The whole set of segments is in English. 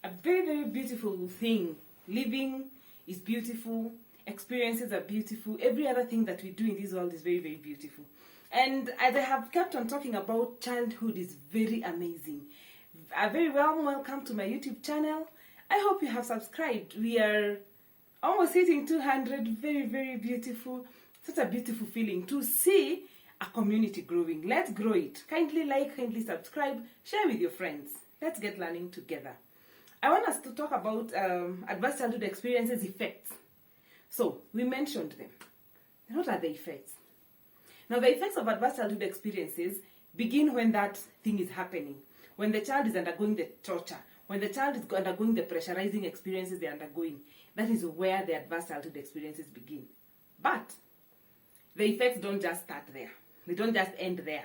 a very, very beautiful thing. Living is beautiful. Experiences are beautiful. Every other thing that we do in this world is very, very beautiful. And as I have kept on talking about, childhood is very amazing. A very warm welcome to my YouTube channel. I hope you have subscribed. We are almost hitting 200. Very, very beautiful. Such a beautiful feeling to see a community growing. Let's grow it. Kindly like, kindly subscribe, share with your friends. Let's get learning together. I want us to talk about adverse childhood experiences effects. So, we mentioned them. What are the effects? Now, the effects of adverse childhood experiences begin when that thing is happening. When the child is undergoing the torture. When the child is undergoing the pressurizing experiences they're undergoing. That is where the adverse childhood experiences begin. But the effects don't just start there. They don't just end there.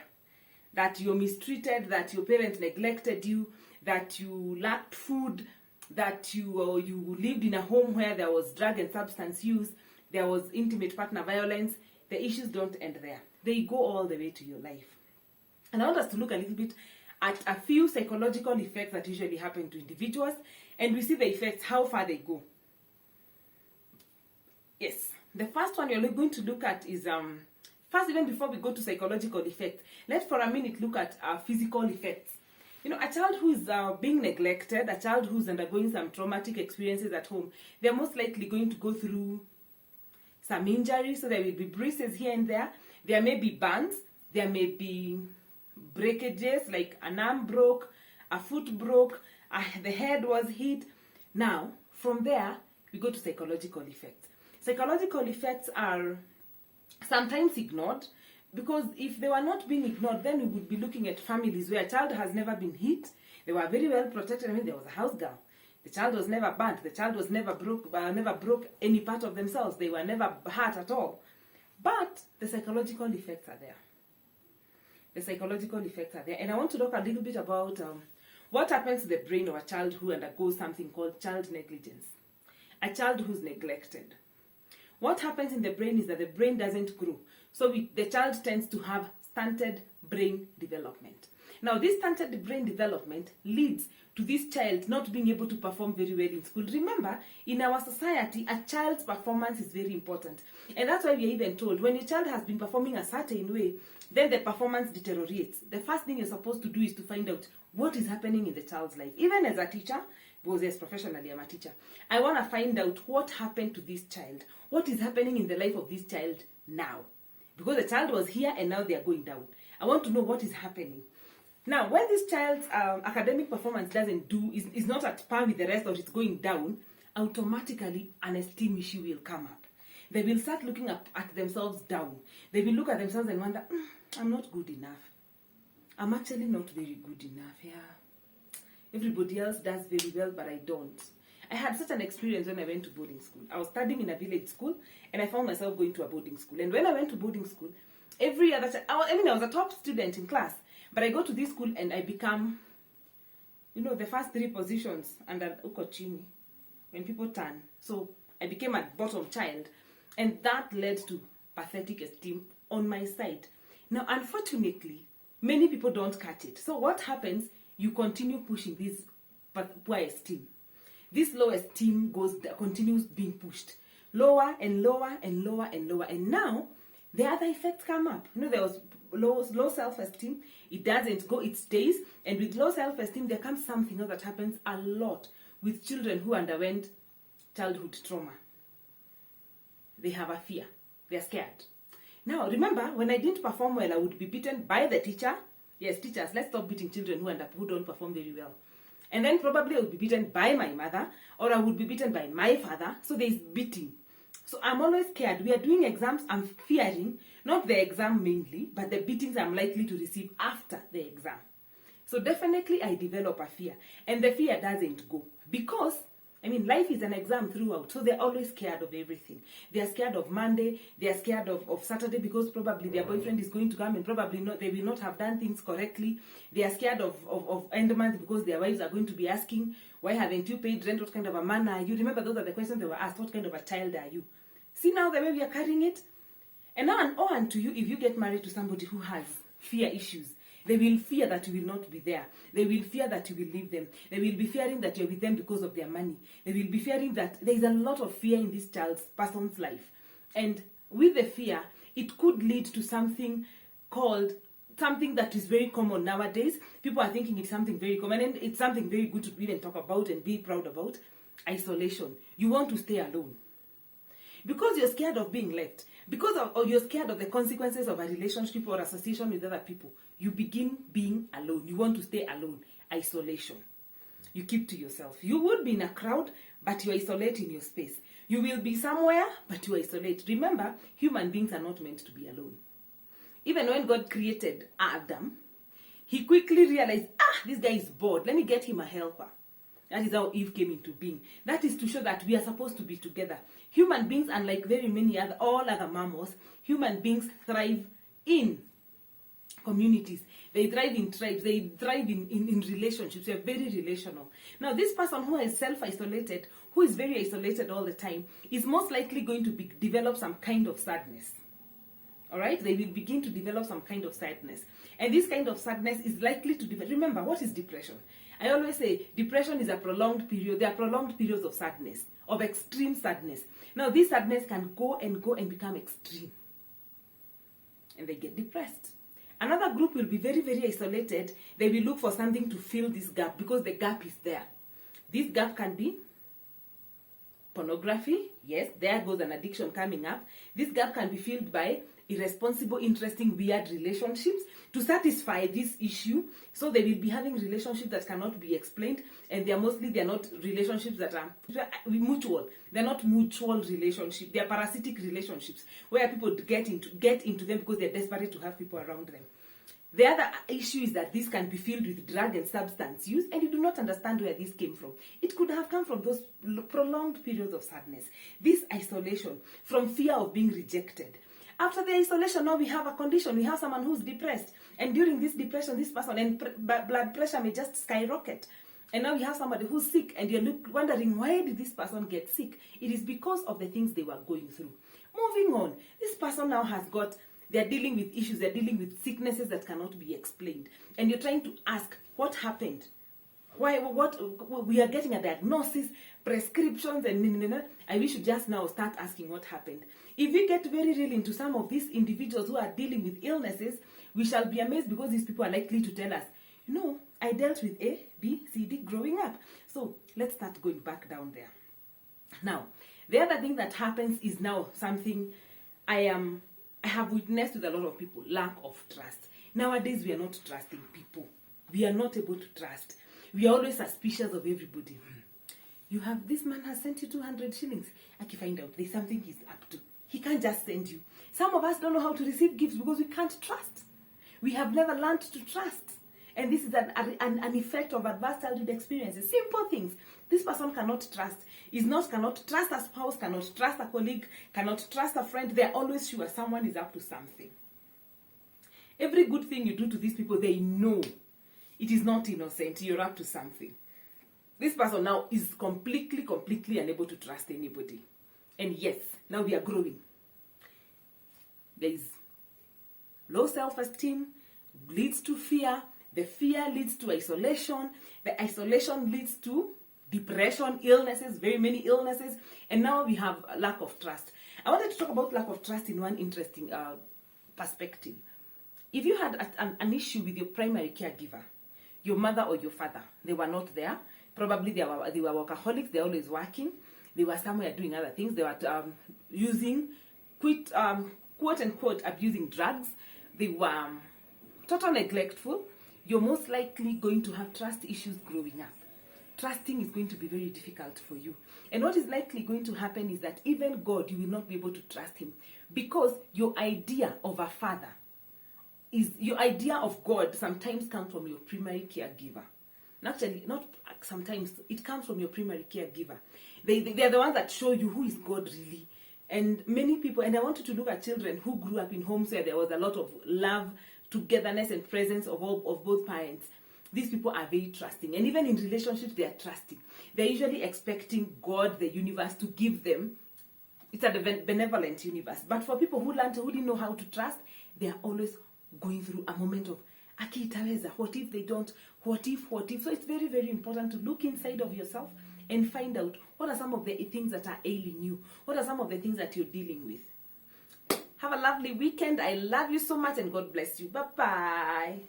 That you're mistreated, that your parents neglected you, that you lacked food, that you lived in a home where there was drug and substance use, there was intimate partner violence. The issues don't end there. They go all the way to your life. And I want us to look a little bit at a few psychological effects that usually happen to individuals, and we see the effects, how far they go. Yes, the first one you're going to look at is, first, even before we go to psychological effects, let's for a minute look at physical effects. You know, a child who is being neglected, a child who's undergoing some traumatic experiences at home, they're most likely going to go through some injuries. So there will be bruises here and there. There may be burns. There may be breakages, like an arm broke, a foot broke, the head was hit. Now, from there, we go to psychological effects. Psychological effects are sometimes ignored, because if they were not being ignored, then we would be looking at families where a child has never been hit. They were very well protected. I mean, there was a house girl. The child was never burnt. The child was never broke any part of themselves. They were never hurt at all. But the psychological effects are there. The psychological effects are there. And I want to talk a little bit about what happens to the brain of a child who undergoes something called child negligence. A child who's neglected. What happens in the brain is that the brain doesn't grow. So the child tends to have stunted brain development. Now, this stunted brain development leads to this child not being able to perform very well in school. Remember, in our society, a child's performance is very important. And that's why we are even told, when a child has been performing a certain way, then the performance deteriorates. The first thing you're supposed to do is to find out what is happening in the child's life. Even as a teacher, because yes, professionally I'm a teacher, I want to find out what happened to this child. What is happening in the life of this child now? Because the child was here and now they are going down. I want to know what is happening. Now, when this child's academic performance is not at par with the rest, or it's going down, automatically an esteem issue will come up. They will start looking at themselves down. They will look at themselves and wonder, I'm not good enough. I'm actually not very good enough. Yeah. Everybody else does very well, but I don't. I had such an experience when I went to boarding school. I was studying in a village school, and I found myself going to a boarding school. And when I went to boarding school, every other time, I was a top student in class, but I go to this school and I become, the first three positions under Ukochini, when people turn. So I became a bottom child, and that led to pathetic esteem on my side. Now, unfortunately, many people don't catch it. So what happens? You continue pushing this poor esteem. This low esteem continues being pushed lower and lower and lower and lower. And now, the other effects come up. There was low self-esteem. It doesn't go, it stays. And with low self-esteem, there comes something else that happens a lot with children who underwent childhood trauma. They have a fear. They're scared. Now, remember, when I didn't perform well, I would be beaten by the teacher. Yes, teachers, let's stop beating children who don't perform very well. And then probably I would be beaten by my mother, or I would be beaten by my father. So there is beating. So I'm always scared. We are doing exams. I'm fearing, not the exam mainly, but the beatings I'm likely to receive after the exam. So definitely I develop a fear. And the fear doesn't go. Because, life is an exam throughout. So they're always scared of everything. They're scared of Monday. They're scared of Saturday, because probably their boyfriend is going to come and probably they will not have done things correctly. They are scared of end month, because their wives are going to be asking, why haven't you paid rent? What kind of a man are you? Remember, those are the questions they were asked. What kind of a child are you? See now the way we are carrying it? And now, and to you, if you get married to somebody who has fear issues, They will fear that you will not be there. They will fear that you will leave them. They will be fearing that you're with them because of their money. They will be fearing that there is a lot of fear in this person's life. And with the fear, it could lead to something that is very common nowadays. People are thinking it's something very common, and it's something very good to even talk about and be proud about. Isolation. You want to stay alone. Because you're scared of being left. Or you're scared of the consequences of a relationship or association with other people. You begin being alone. You want to stay alone. Isolation. You keep to yourself. You would be in a crowd, but you isolate in your space. You will be somewhere, but you isolate. Remember, human beings are not meant to be alone. Even when God created Adam, he quickly realized, this guy is bored. Let me get him a helper. That is how Eve came into being. That is to show that we are supposed to be together. Human beings, unlike all other mammals, human beings thrive in communities. They thrive in tribes. They thrive in relationships. They are very relational. Now, this person who is self-isolated, who is very isolated all the time, is most likely going to develop some kind of sadness. All right? They will begin to develop some kind of sadness. And this kind of sadness is likely to develop. Remember, what is depression? I always say depression is a prolonged period. There are prolonged periods of sadness, of extreme sadness. Now, this sadness can go and become extreme. And they get depressed. Another group will be very, very isolated. They will look for something to fill this gap because the gap is there. This gap can be pornography. Yes, there goes an addiction coming up. This gap can be filled by irresponsible, interesting, weird relationships to satisfy this issue. So they will be having relationships that cannot be explained, and they're not relationships that are mutual. They're not mutual relationships. They're parasitic relationships where people get into them because they're desperate to have people around them. The other issue is that this can be filled with drug and substance use, and you do not understand where this came from. It could have come from those prolonged periods of sadness, this isolation, from fear of being rejected. After the isolation, now we have a condition. We have someone who's depressed. And during this depression, this person, and blood pressure may just skyrocket. And now you have somebody who's sick, and you're wondering, why did this person get sick? It is because of the things they were going through. Moving on, this person now they're dealing with issues, they're dealing with sicknesses that cannot be explained. And you're trying to ask, what happened? We are getting a diagnosis, prescriptions, and I wish you just now start asking what happened. If we get very real into some of these individuals who are dealing with illnesses, we shall be amazed because these people are likely to tell us, I dealt with A, B, C, D growing up. So let's start going back down there. Now, the other thing that happens is now something I have witnessed with a lot of people, lack of trust. Nowadays, we are not trusting people. We are not able to trust. We are always suspicious of everybody. This man has sent you 200 shillings. I can find out there's something he's up to. He can't just send you. Some of us don't know how to receive gifts because we can't trust. We have never learned to trust. And this is an effect of adverse childhood experiences. Simple things. This person cannot trust. Cannot trust a spouse, cannot trust a colleague, cannot trust a friend. They're always sure someone is up to something. Every good thing you do to these people, they know it is not innocent. You're up to something. This person now is completely unable to trust anybody. And yes, now we are growing. There is low self-esteem, leads to fear. The fear leads to isolation. The isolation leads to depression, illnesses, very many illnesses. And now we have a lack of trust. I wanted to talk about lack of trust in one interesting perspective. If you had an issue with your primary caregiver, your mother or your father, they were not there. Probably they were workaholics. They're always working. They were somewhere doing other things. They were quote unquote, abusing drugs. They were total neglectful. You're most likely going to have trust issues growing up. Trusting is going to be very difficult for you. And what is likely going to happen is that even God, you will not be able to trust him, because your idea of a father your idea of God sometimes comes from your primary caregiver. Actually, not sometimes, it comes from your primary caregiver. They're the ones that show you who is God really. And many people, and I want you to look at children who grew up in homes where there was a lot of love, togetherness, and presence of both parents. These people are very trusting. And even in relationships, they are trusting. They're usually expecting God, the universe, to give them. It's a benevolent universe. But for people who didn't know how to trust, they are always going through a moment of Aki itaweza, what if they don't, what if. So it's very, very important to look inside of yourself and find out what are some of the things that are ailing you, what are some of the things that you're dealing with. Have a lovely weekend. I love you so much, and God bless you. Bye bye.